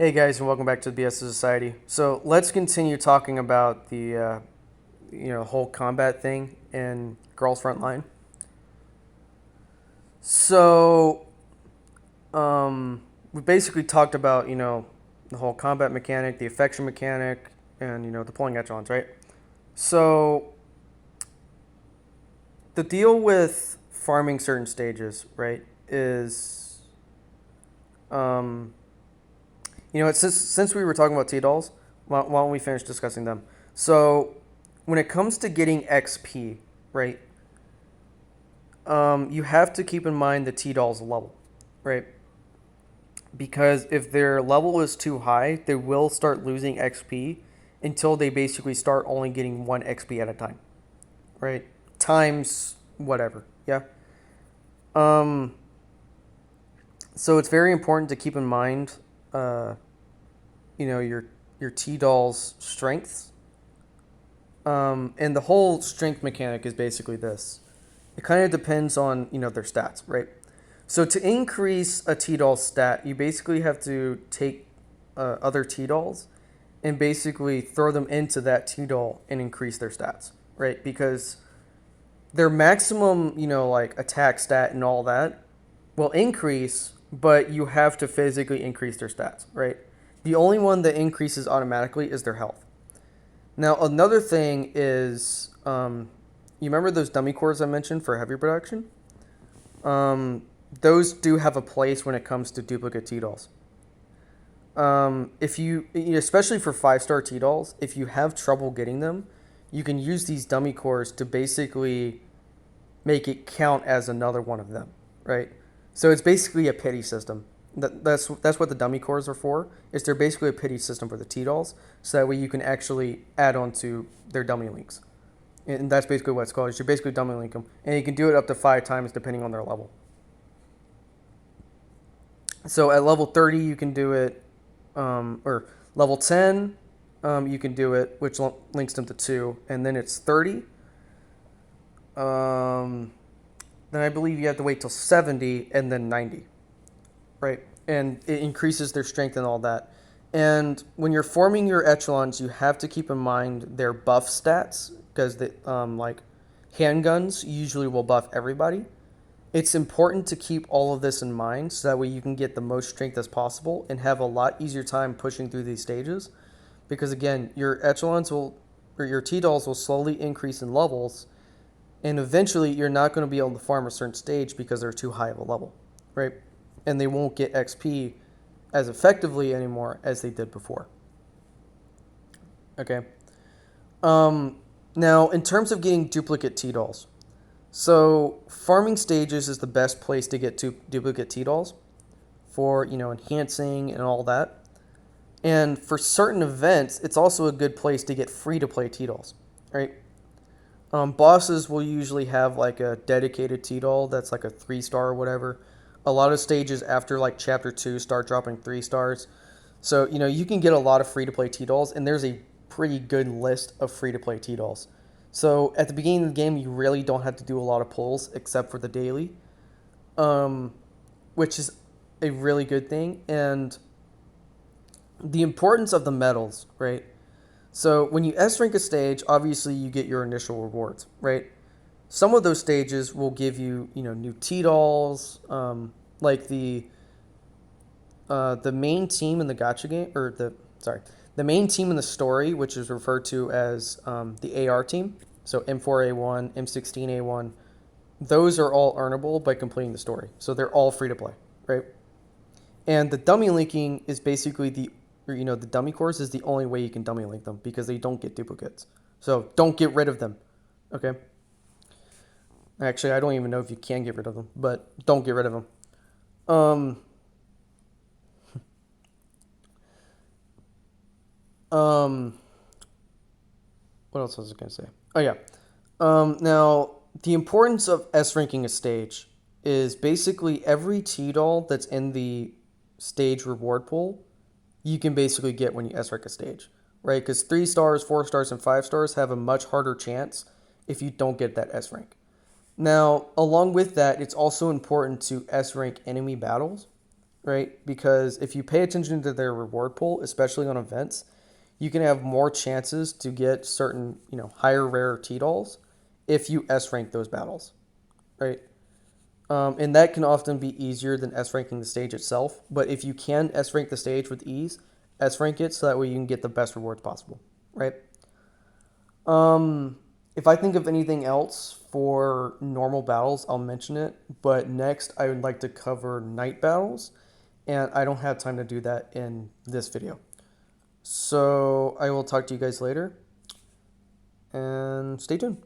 Hey guys, and welcome back to the theBSofSociety. So let's continue talking about the whole combat thing in Girls Frontline. So we basically talked about the whole combat mechanic, the affection mechanic, and deploying echelons, right? So the deal with farming certain stages, right, is since we were talking about T-dolls, why don't we finish discussing them? So, when it comes to getting XP, right, you have to keep in mind the T-doll's level, right? Because if their level is too high, they will start losing XP until they basically start only getting 1 XP at a time, right? Times whatever, yeah? Um, so it's very important to keep in mind, uh, your T-doll's strengths. And the whole strength mechanic is basically this. It kind of depends on, their stats, right? So to increase a T-doll stat, you basically have to take other T-dolls and basically throw them into that T-doll and increase their stats, right? Because their maximum, like attack stat and all that will increase, but you have to physically increase their stats, right? The only one that increases automatically is their health. Now, another thing is, you remember those dummy cores I mentioned for heavy production? Those do have a place when it comes to duplicate T-dolls. If you, especially for 5-star T-dolls, if you have trouble getting them, you can use these dummy cores to basically make it count as another one of them, right? So it's basically a pity system. That's what the dummy cores are for. Is they're basically a pity system for the T-dolls, so that way you can actually add on to their dummy links. And that's basically what it's called. Is you basically dummy link them, and you can do it up to 5 times depending on their level. So at level 30 you can do it, or level 10 you can do it, which links them to 2, and then it's 30. Then I believe you have to wait till 70 and then 90, right? And it increases their strength and all that. And when you're forming your echelons, you have to keep in mind their buff stats, because like handguns usually will buff everybody. It's important to keep all of this in mind so that way you can get the most strength as possible and have a lot easier time pushing through these stages. Because again, your echelons will, or your T-dolls will slowly increase in levels, and eventually you're not going to be able to farm a certain stage because they're too high of a level, right? And they won't get XP as effectively anymore as they did before. Okay. Now, in terms of getting duplicate T-dolls, so farming stages is the best place to get duplicate T-dolls for, enhancing and all that. And for certain events, it's also a good place to get free-to-play T-dolls, right? Bosses will usually have like a dedicated T-doll that's like a 3-star or whatever. A lot of stages after like chapter 2 start dropping 3 stars. So, you can get a lot of free-to-play T-dolls, and there's a pretty good list of free-to-play T-dolls. So at the beginning of the game, you really don't have to do a lot of pulls except for the daily, which is a really good thing. And the importance of the medals, right? So when you S rank a stage, obviously you get your initial rewards, right? Some of those stages will give you, new T-dolls, like the main team in the gacha game, or the main team in the story, which is referred to as the AR team. So M4A1, M16A1, those are all earnable by completing the story. So they're all free to play, right? And the dummy linking is basically the dummy cores is the only way you can dummy link them because they don't get duplicates. So don't get rid of them, okay? Actually, I don't even know if you can get rid of them, but don't get rid of them. Um, um, what else was I going to say? Oh, yeah. Now, the importance of S-ranking a stage is basically every T-doll that's in the stage reward pool, you can basically get when you S-rank a stage, right? Because 3 stars, 4 stars, and 5 stars have a much harder chance if you don't get that S-rank. Now, along with that, it's also important to S-rank enemy battles, right? Because if you pay attention to their reward pool, especially on events, you can have more chances to get certain, higher rare T-dolls if you S rank those battles, right? And that can often be easier than S ranking the stage itself. But if you can S rank the stage with ease, S rank it so that way you can get the best rewards possible, right? If I think of anything else for normal battles, I'll mention it. But next, I would like to cover night battles, and I don't have time to do that in this video. So I will talk to you guys later, and stay tuned.